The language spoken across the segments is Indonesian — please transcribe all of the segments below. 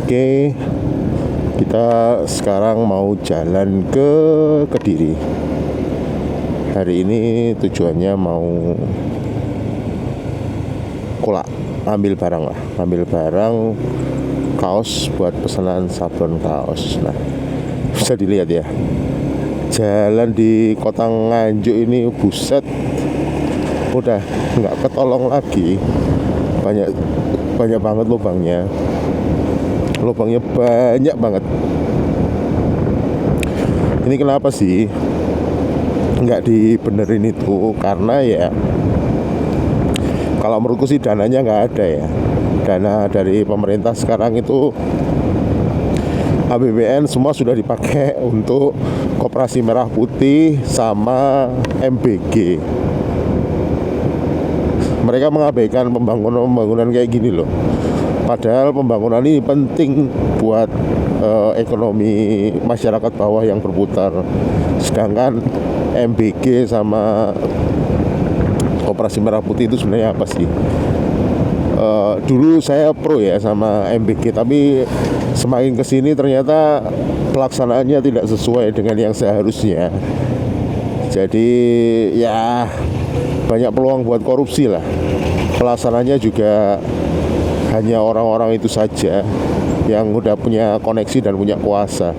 Oke, kita sekarang mau jalan ke Kediri. Hari ini tujuannya mau kolak, ambil barang kaos buat pesanan sablon kaos. Nah, bisa dilihat ya, jalan di kota Nganjuk ini buset, udah nggak ketolong lagi. Banyak banget lubangnya banyak banget. Ini kenapa sih nggak dibenerin itu? Karena ya kalau menurutku sih dananya nggak ada ya. Dana dari pemerintah sekarang itu APBN semua sudah dipakai untuk Koperasi Merah Putih sama MBG. Mereka mengabaikan pembangunan kayak gini loh. Padahal pembangunan ini penting buat ekonomi masyarakat bawah yang berputar. Sedangkan MBG sama Koperasi Merah Putih itu sebenarnya apa sih? Dulu saya pro ya sama MBG, tapi semakin kesini ternyata pelaksanaannya tidak sesuai dengan yang seharusnya. Jadi ya banyak peluang buat korupsi lah. Pelaksananya juga hanya orang-orang itu saja yang udah punya koneksi dan punya kuasa.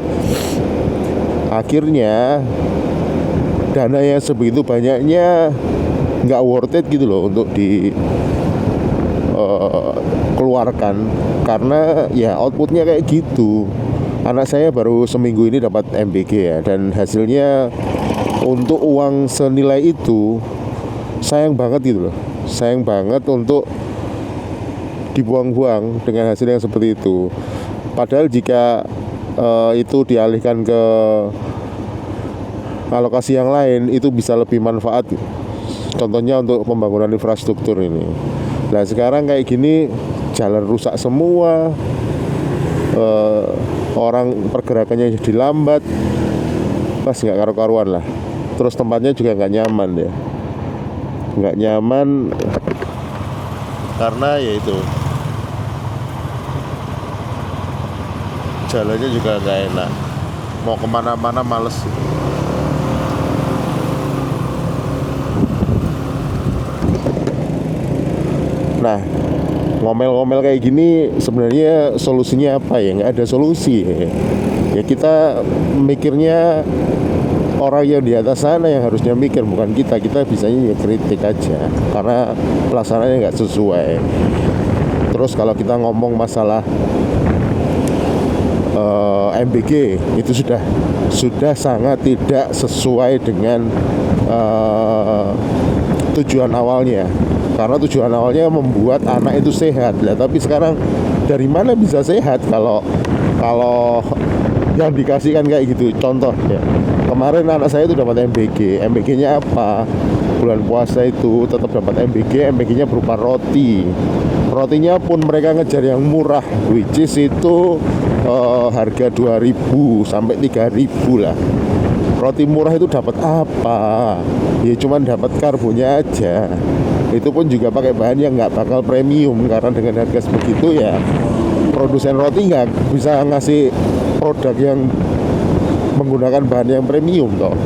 Akhirnya dana yang sebegitu banyaknya nggak worth it gitu loh untuk dikeluarkan, karena ya outputnya kayak gitu. Anak saya baru seminggu ini dapat MBG ya, dan hasilnya untuk uang senilai itu sayang banget gitu loh. Sayang banget untuk dibuang-buang dengan hasil yang seperti itu. Padahal jika itu dialihkan ke alokasi yang lain, itu bisa lebih manfaat. Contohnya untuk pembangunan infrastruktur ini. Nah sekarang kayak gini, jalan rusak semua, orang pergerakannya jadi lambat, pas nggak karu-karuan lah. Terus tempatnya juga nggak nyaman ya, nggak nyaman karena ya itu jalannya juga nggak enak, mau kemana-mana males. Nah, ngomel-ngomel kayak gini sebenarnya solusinya apa ya? Nggak ada solusi ya. Kita mikirnya orang yang di atas sana yang harusnya mikir, bukan kita. Kita bisanya ya kritik aja karena pelaksanaannya nggak sesuai. Terus kalau kita ngomong masalah MBG, itu sudah sangat tidak sesuai dengan tujuan awalnya. Karena tujuan awalnya membuat anak itu sehat lah. Tapi sekarang dari mana bisa sehat kalau yang dikasihkan kayak gitu? Contoh ya, kemarin anak saya itu dapat MBG. MBG-nya apa? Bulan puasa itu tetap dapat MBG. MBG-nya berupa roti. Rotinya pun mereka ngejar yang murah, which is itu harga 2.000 sampai 3.000 lah. Roti murah itu dapat apa? Ya cuman dapat karbonnya aja. Itu pun juga pakai bahan yang nggak bakal premium, karena dengan harga sebegitu ya produsen roti nggak bisa ngasih produk yang menggunakan bahan yang premium toh.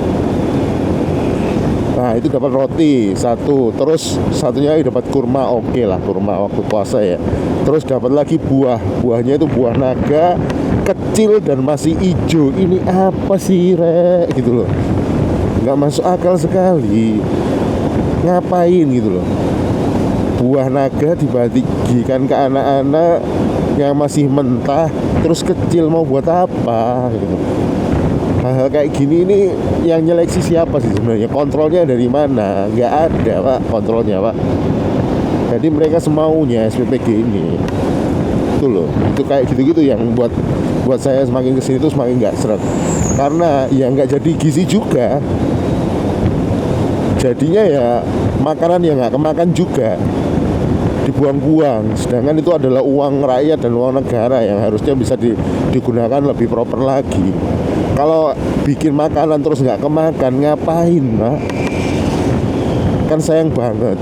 Nah itu dapat roti satu, terus satunya dapat kurma. Oke lah, kurma waktu puasa ya. Terus dapat lagi buahnya itu buah naga kecil dan masih hijau. Ini apa sih rek gitu loh, nggak masuk akal sekali. Ngapain gitu loh, buah naga dibagikan ke anak-anak yang masih mentah terus kecil, mau buat apa gitu. Hal-hal kayak gini ini yang nyeleksi siapa sih sebenarnya? Kontrolnya dari mana? Nggak ada pak kontrolnya pak. Jadi mereka semaunya SPPG ini itu loh, itu kayak gitu-gitu yang buat saya semakin kesini tuh semakin nggak seret, karena ya nggak jadi gizi juga. Jadinya ya makanan yang nggak kemakan juga dibuang-buang. Sedangkan itu adalah uang rakyat dan uang negara yang harusnya bisa digunakan lebih proper lagi. Kalau bikin makanan terus nggak kemakan, ngapain pak? Kan sayang banget.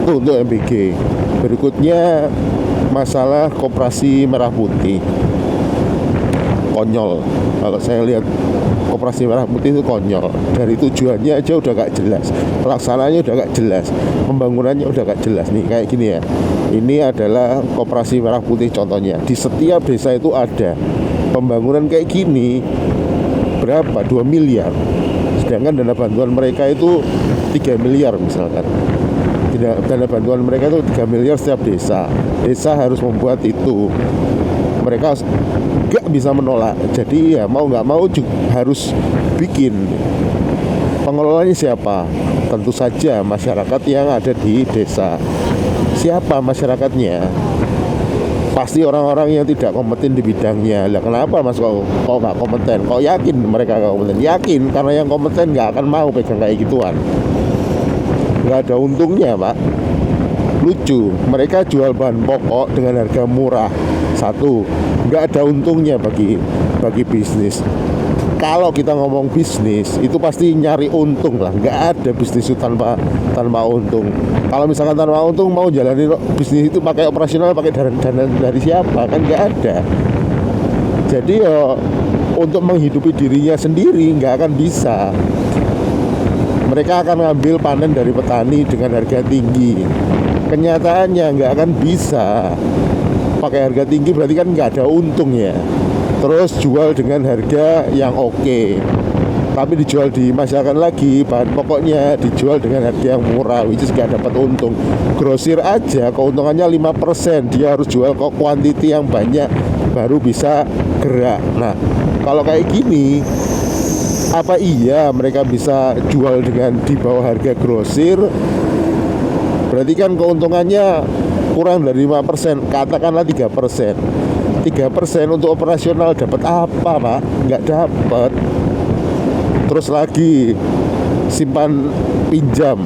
Itu untuk MBG. Berikutnya masalah koperasi merah putih. Konyol. Kalau saya lihat koperasi merah putih itu konyol. Dari tujuannya aja udah gak jelas, pelaksanaannya udah gak jelas, pembangunannya udah gak jelas. Nih kayak gini ya, ini adalah koperasi merah putih contohnya. Di setiap desa itu ada pembangunan kayak gini. Berapa? 2 miliar. Sedangkan dana bantuan mereka itu 3 miliar misalkan. Dana bantuan mereka itu 3 miliar setiap desa. Desa harus membuat itu. Mereka gak bisa menolak. Jadi ya mau gak mau juga harus bikin. Pengelolanya siapa? Tentu saja masyarakat yang ada di desa. Siapa masyarakatnya? Pasti orang-orang yang tidak kompeten di bidangnya. Lah kenapa mas kok gak kompeten? Kok yakin mereka gak kompeten? Yakin, karena yang kompeten gak akan mau pegang kayak gituan. Gak ada untungnya pak. Lucu, mereka jual bahan pokok dengan harga murah. Satu, nggak ada untungnya bagi bisnis. Kalau kita ngomong bisnis, itu pasti nyari untung lah. Nggak ada bisnis itu tanpa untung. Kalau misalkan tanpa untung, mau jalanin bisnis itu pakai operasional, pakai dana dari siapa? Kan nggak ada. Jadi untuk menghidupi dirinya sendiri nggak akan bisa. Mereka akan ngambil panen dari petani dengan harga tinggi. Kenyataannya nggak akan bisa. Pakai harga tinggi berarti kan nggak ada untungnya. Terus jual dengan harga yang oke, tapi dijual di masyarakat lagi, bahan pokoknya dijual dengan harga yang murah, which is nggak dapat untung. Grosir aja keuntungannya 5%, dia harus jual kok kuantiti yang banyak baru bisa gerak. Nah kalau kayak gini, apa iya mereka bisa jual dengan di bawah harga grosir? Berarti kan keuntungannya kurang dari 5%, katakanlah 3%. 3% untuk operasional dapat apa pak? Nggak dapat. Terus lagi simpan pinjam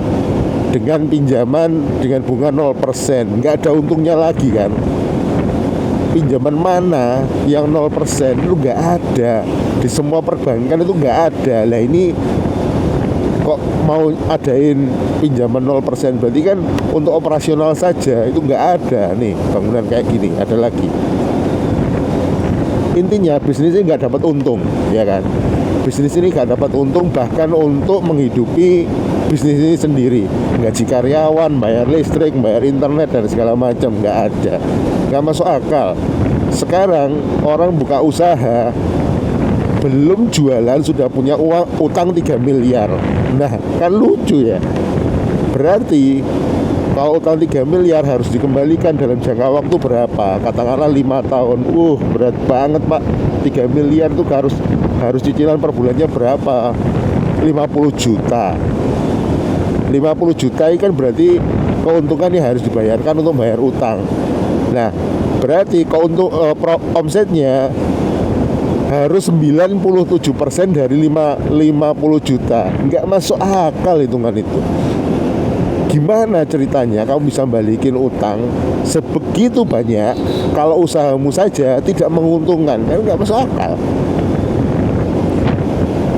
dengan pinjaman dengan bunga 0%, nggak ada untungnya lagi kan? Pinjaman mana yang 0%? Itu nggak ada. Di semua perbankan itu nggak ada. Lah ini kok mau adain pinjaman 0%, berarti kan untuk operasional saja itu nggak ada. Nih bangunan kayak gini ada lagi. Intinya bisnis ini nggak dapat untung, ya kan? Bisnis ini nggak dapat untung, bahkan untuk menghidupi bisnis ini sendiri, gaji karyawan, bayar listrik, bayar internet dan segala macam nggak ada, nggak masuk akal. Sekarang orang buka usaha, belum jualan sudah punya uang utang 3 miliar. Nah kan lucu ya. Berarti kalau utang 3 miliar harus dikembalikan dalam jangka waktu berapa? Katakanlah 5 tahun. Berat banget pak. 3 miliar itu harus cicilan per bulannya berapa? 50 juta. 50 juta ini kan berarti keuntungannya harus dibayarkan untuk bayar utang. Nah berarti omsetnya harus 97% dari 50 juta. Nggak masuk akal hitungan itu. Gimana ceritanya kamu bisa balikin utang sebegitu banyak kalau usahamu saja tidak menguntungkan? Kan nggak masuk akal.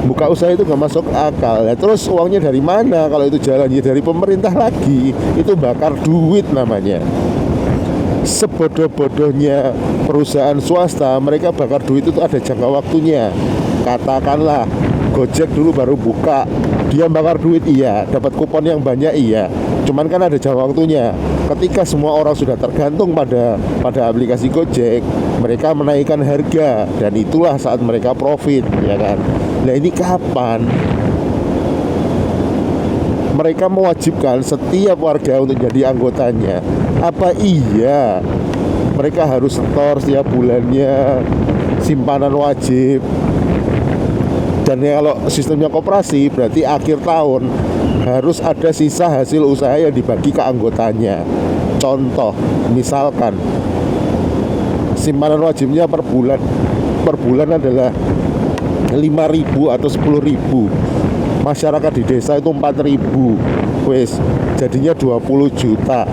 Buka usaha itu nggak masuk akal. Ya, terus uangnya dari mana kalau itu jalannya dari pemerintah lagi? Itu bakar duit namanya. Sebodoh-bodohnya perusahaan swasta, mereka bakar duit itu ada jangka waktunya. Katakanlah Gojek dulu baru buka, dia bakar duit iya, dapat kupon yang banyak iya. Cuman kan ada jangka waktunya. Ketika semua orang sudah tergantung pada aplikasi Gojek, mereka menaikkan harga dan itulah saat mereka profit, ya kan. Nah ini kapan mereka mewajibkan setiap warga untuk jadi anggotanya? Apa iya mereka harus setor setiap bulannya, simpanan wajib? Dan ya kalau sistemnya koperasi berarti akhir tahun harus ada sisa hasil usaha yang dibagi ke anggotanya. Contoh, misalkan simpanan wajibnya per bulan adalah 5.000 atau 10.000. Masyarakat di desa itu 4.000. Wes, jadinya 20 juta.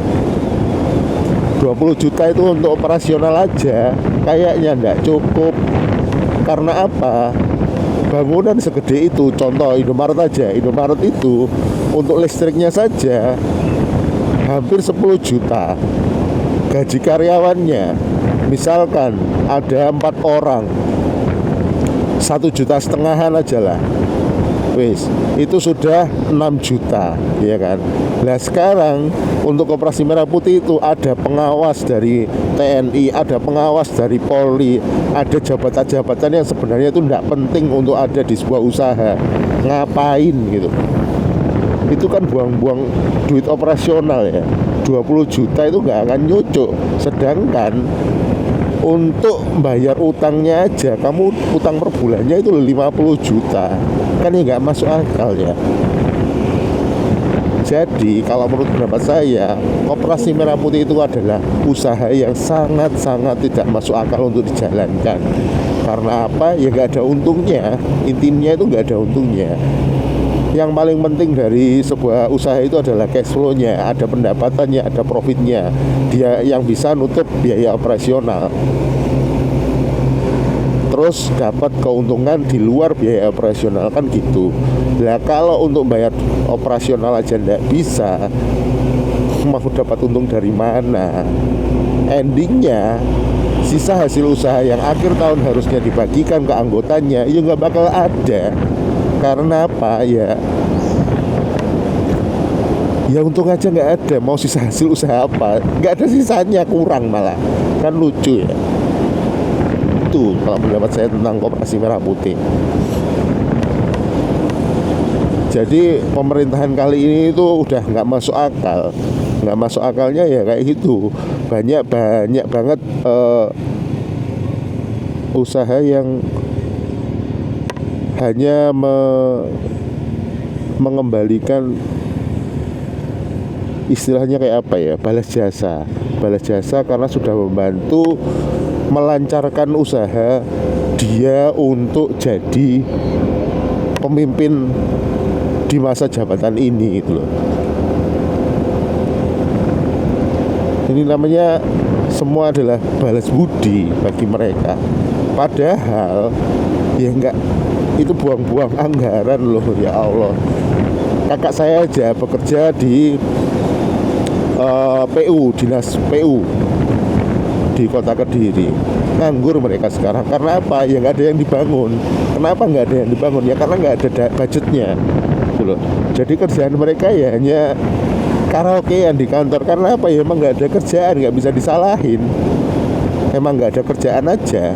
20 juta itu untuk operasional aja kayaknya enggak cukup. Karena apa? Bangunan segede itu, contoh Indomaret aja, Indomaret itu untuk listriknya saja hampir 10 juta. gaji karyawannya misalkan ada 4 orang 1,5 juta aja lah, wis itu sudah 6 juta, ya kan. Nah sekarang untuk Koperasi Merah Putih itu ada pengawas dari TNI, ada pengawas dari Polri, ada jabatan-jabatan yang sebenarnya itu tidak penting untuk ada di sebuah usaha. Ngapain gitu? Itu kan buang-buang duit operasional ya. 20 juta itu nggak akan nyucuk. Sedangkan untuk bayar utangnya aja, kamu utang per bulannya itu 50 juta. Kan ya nggak masuk akal ya. Jadi kalau menurut pendapat saya, Koperasi Merah Putih itu adalah usaha yang sangat-sangat tidak masuk akal untuk dijalankan. Karena apa? Ya nggak ada untungnya. Intinya itu nggak ada untungnya. Yang paling penting dari sebuah usaha itu adalah cash flow-nya, ada pendapatannya, ada profitnya. Dia yang bisa nutup biaya operasional. Terus dapat keuntungan di luar biaya operasional, kan gitu. Nah kalau untuk bayar operasional aja nggak bisa, mau dapat untung dari mana? Endingnya sisa hasil usaha yang akhir tahun harusnya dibagikan ke anggotanya ya nggak bakal ada. Karena apa ya? Ya untung aja nggak ada, mau sisa hasil usaha apa? Nggak ada sisanya, kurang malah. Kan lucu ya. Itu kalau pendapat saya tentang Koperasi Merah Putih. Jadi pemerintahan kali ini itu udah nggak masuk akal. Nggak masuk akalnya ya kayak gitu. Banyak banget usaha yang hanya mengembalikan, istilahnya kayak apa ya, balas jasa karena sudah membantu melancarkan usaha dia untuk jadi pemimpin di masa jabatan ini gitu loh. Ini namanya semua adalah balas budi bagi mereka. Padahal ya enggak, itu buang-buang anggaran loh, ya Allah. Kakak saya aja bekerja di dinas PU di Kota Kediri. Nganggur mereka sekarang. Karena apa? Ya nggak ada yang dibangun. Kenapa nggak ada yang dibangun? Ya karena nggak ada budgetnya gitu loh. Jadi kerjaan mereka ya hanya karaokean di kantor. Karena apa? Ya emang nggak ada kerjaan, nggak bisa disalahin. Emang nggak ada kerjaan aja.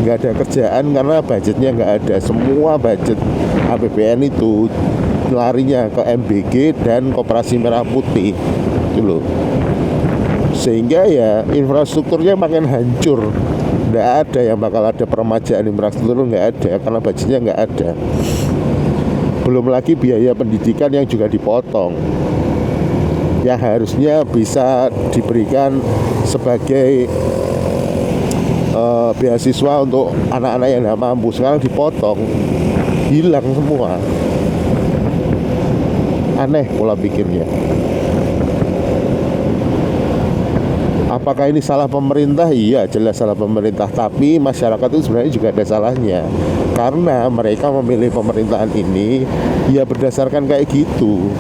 Nggak ada kerjaan karena budgetnya nggak ada. Semua budget APBN itu larinya ke MBG dan Koperasi Merah Putih itu loh. Sehingga ya infrastrukturnya makin hancur. Nggak ada yang bakal ada peremajaan infrastruktur, nggak ada karena budgetnya nggak ada. Belum lagi biaya pendidikan yang juga dipotong, yang harusnya bisa diberikan sebagai beasiswa untuk anak-anak yang nggak mampu, sekarang dipotong, hilang semua. Aneh pola pikirnya. Apakah ini salah pemerintah? Iya, jelas salah pemerintah. Tapi masyarakat itu sebenarnya juga ada salahnya. Karena mereka memilih pemerintahan ini ya berdasarkan kayak gitu.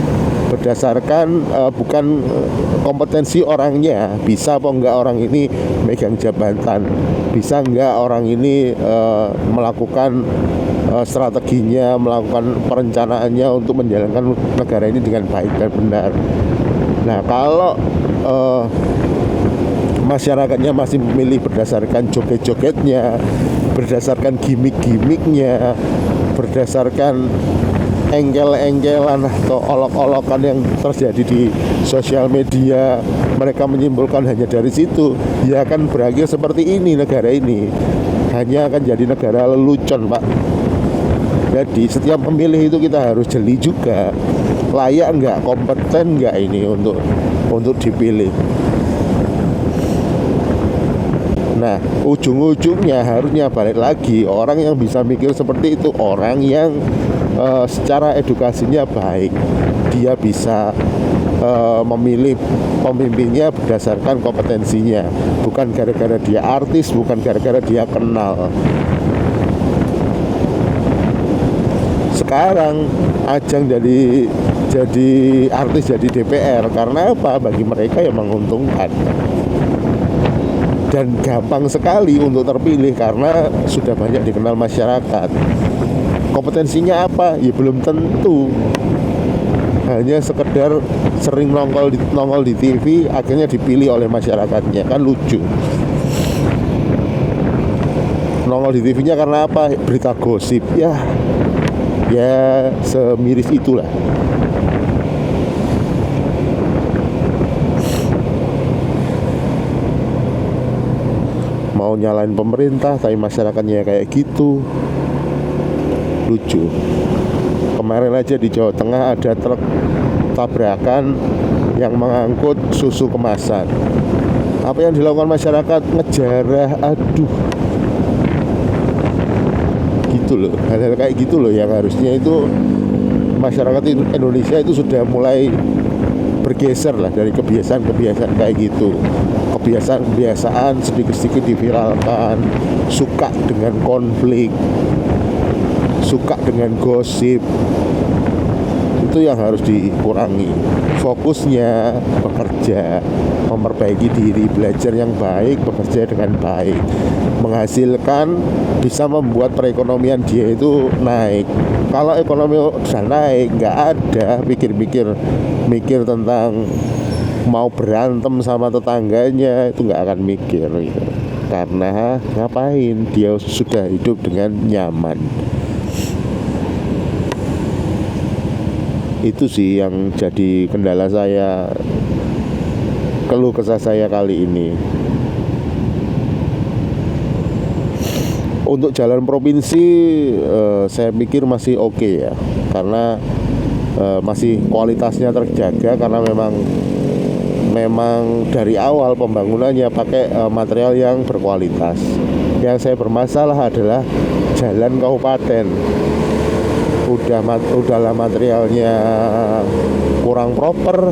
Berdasarkan bukan kompetensi orangnya. Bisa apa enggak orang ini megang jabatan. Bisa enggak orang ini melakukan strateginya, melakukan perencanaannya untuk menjalankan negara ini dengan baik dan benar. Nah kalau masyarakatnya masih memilih berdasarkan joget-jogetnya, berdasarkan gimmick-gimmicknya, berdasarkan engkel-engkelan atau olok-olokan yang terjadi di sosial media, mereka menyimpulkan hanya dari situ, ya akan berakhir seperti ini negara ini. Hanya akan jadi negara lelucon, Pak. Jadi setiap pemilih itu kita harus jeli juga, layak enggak, kompeten enggak ini untuk dipilih. Nah, ujung-ujungnya harusnya balik lagi, orang yang bisa mikir seperti itu orang yang secara edukasinya baik. Dia bisa memilih pemimpinnya berdasarkan kompetensinya, bukan gara-gara dia artis, bukan gara-gara dia kenal. Sekarang ajang jadi jadi artis, jadi DPR. Karena apa? Bagi mereka yang menguntungkan. Dan gampang sekali untuk terpilih karena sudah banyak dikenal masyarakat. Kompetensinya apa? Ya belum tentu. Hanya sekedar sering nongol di TV, akhirnya dipilih oleh masyarakatnya. Kan lucu. Nongol di TV-nya karena apa? Berita gosip. Ya semiris itulah. Mau nyalain pemerintah tapi masyarakatnya kayak gitu, lucu. Kemarin aja di Jawa Tengah ada truk tabrakan yang mengangkut susu kemasan. Apa yang dilakukan masyarakat? Ngejarah, aduh, gitu loh. Hal-hal kayak gitu loh yang harusnya itu masyarakat Indonesia itu sudah mulai bergeser lah dari kebiasaan-kebiasaan kayak gitu. Kebiasaan sedikit-sedikit diviralkan, suka dengan konflik, suka dengan gosip. Itu yang harus dikurangi. Fokusnya bekerja, memperbaiki diri, belajar yang baik, bekerja dengan baik, menghasilkan, bisa membuat perekonomian dia itu naik. Kalau ekonomi sudah naik, nggak ada mikir tentang mau berantem sama tetangganya, itu nggak akan mikir gitu. Karena ngapain? Dia sudah hidup dengan nyaman. Itu sih yang jadi kendala saya, keluh kesah saya kali ini. Untuk jalan provinsi saya pikir masih oke ya, karena masih kualitasnya terjaga, karena memang dari awal pembangunannya pakai material yang berkualitas. Yang saya bermasalah adalah jalan kabupaten. Udahlah materialnya kurang proper,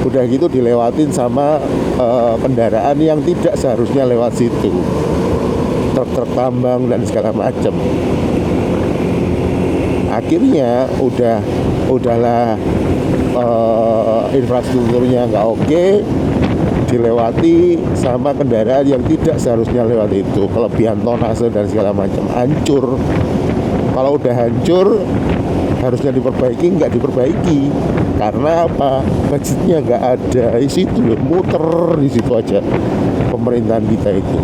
udah gitu dilewatin sama kendaraan yang tidak seharusnya lewat situ, truk tambang dan segala macam. Akhirnya udahlah infrastrukturnya nggak oke, dilewati sama kendaraan yang tidak seharusnya lewat itu, kelebihan tonase dan segala macam, hancur. Kalau udah hancur, harusnya diperbaiki, nggak diperbaiki. Karena apa? Budgetnya nggak ada. Di situ loh, muter di situ aja pemerintahan kita itu.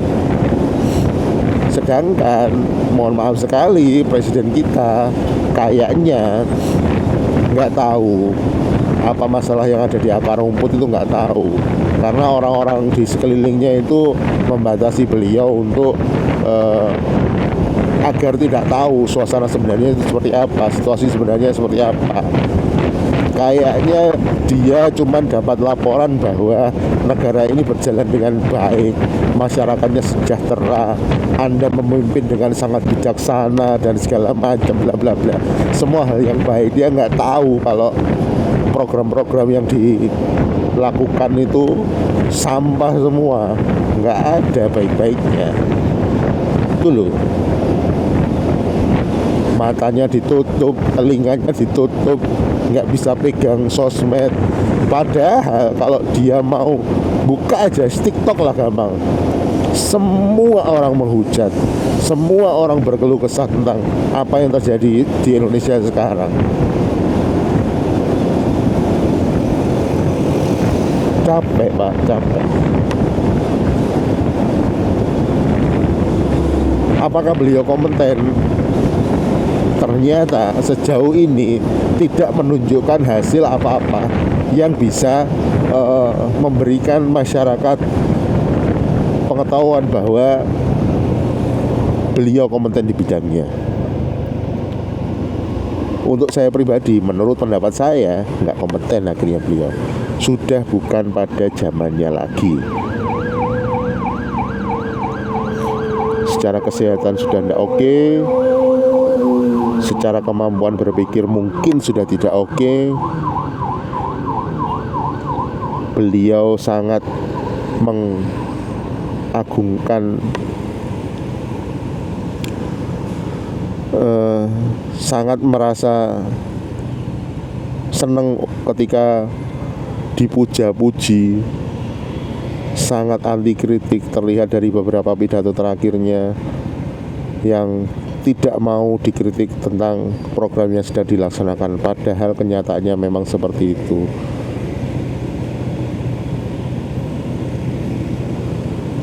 Sedangkan, mohon maaf sekali, presiden kita kayaknya nggak tahu apa masalah yang ada di akar rumput, itu nggak tahu. Karena orang-orang di sekelilingnya itu membatasi beliau untuk agar tidak tahu suasana sebenarnya itu seperti apa, situasi sebenarnya seperti apa. Kayaknya dia cuma dapat laporan bahwa negara ini berjalan dengan baik, masyarakatnya sejahtera, Anda memimpin dengan sangat bijaksana dan segala macam bla bla bla. Semua hal yang baik. Dia nggak tahu kalau program-program yang dilakukan itu sampah semua, nggak ada baik-baiknya. Itu loh. Matanya ditutup, telinganya ditutup, nggak bisa pegang sosmed. Padahal kalau dia mau buka aja TikTok lah gampang, semua orang menghujat, semua orang berkeluh kesah tentang apa yang terjadi di Indonesia sekarang. Capek Pak, capek. Apakah beliau kompeten? Ternyata sejauh ini tidak menunjukkan hasil apa-apa yang bisa memberikan masyarakat pengetahuan bahwa beliau kompeten di bidangnya. Untuk saya pribadi, menurut pendapat saya, nggak kompeten akhirnya beliau. Sudah bukan pada zamannya lagi. Secara kesehatan sudah tidak oke, secara kemampuan berpikir mungkin sudah tidak oke. Beliau sangat mengagungkan, sangat merasa seneng ketika dipuja-puji, sangat anti kritik, terlihat dari beberapa pidato terakhirnya yang tidak mau dikritik tentang program yang sedang dilaksanakan, padahal kenyataannya memang seperti itu.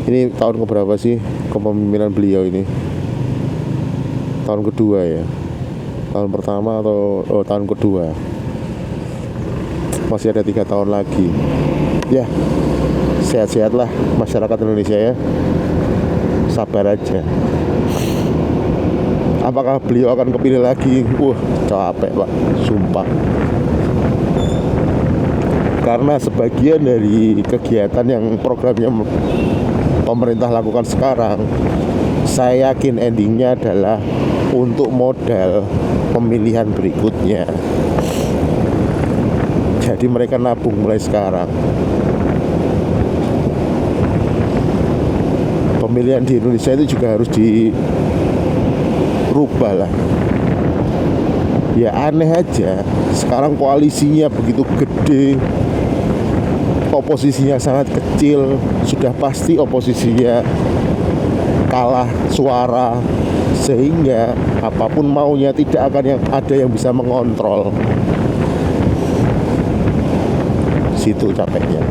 Ini tahun keberapa sih kepemimpinan beliau ini? Tahun kedua ya? Tahun pertama atau tahun kedua? Masih ada 3 tahun lagi. Ya, sehat-sehatlah masyarakat Indonesia ya. Sabar aja. Apakah beliau akan kepilih lagi? Capek Pak, sumpah. Karena sebagian dari kegiatan yang programnya pemerintah lakukan sekarang, saya yakin endingnya adalah untuk modal pemilihan berikutnya. Jadi mereka nabung mulai sekarang. Pemilihan di Indonesia itu juga harus dirubah lah. Ya aneh aja, sekarang koalisinya begitu gede, oposisinya sangat kecil, sudah pasti oposisinya kalah suara, sehingga apapun maunya tidak akan ada yang bisa mengontrol. Situ capeknya.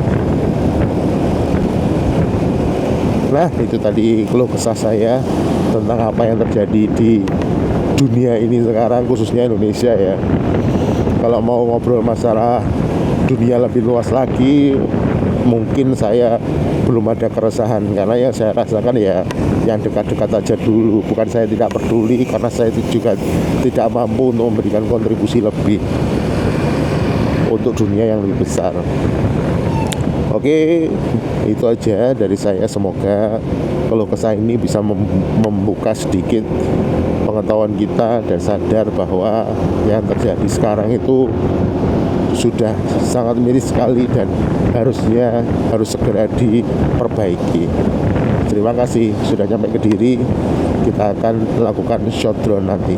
Nah, itu tadi keluh kesah saya tentang apa yang terjadi di dunia ini sekarang, khususnya Indonesia ya. Kalau mau ngobrol masalah dunia lebih luas lagi, mungkin saya belum ada keresahan, karena yang saya rasakan ya yang dekat-dekat aja dulu. Bukan saya tidak peduli, karena saya juga tidak mampu untuk memberikan kontribusi lebih untuk dunia yang lebih besar. Oke, itu aja dari saya. Semoga keluh kesah ini bisa membuka sedikit pengetahuan kita dan sadar bahwa yang terjadi sekarang itu sudah sangat miris sekali dan harus segera diperbaiki. Terima kasih sudah sampai ke Kediri. Kita akan melakukan short drone nanti.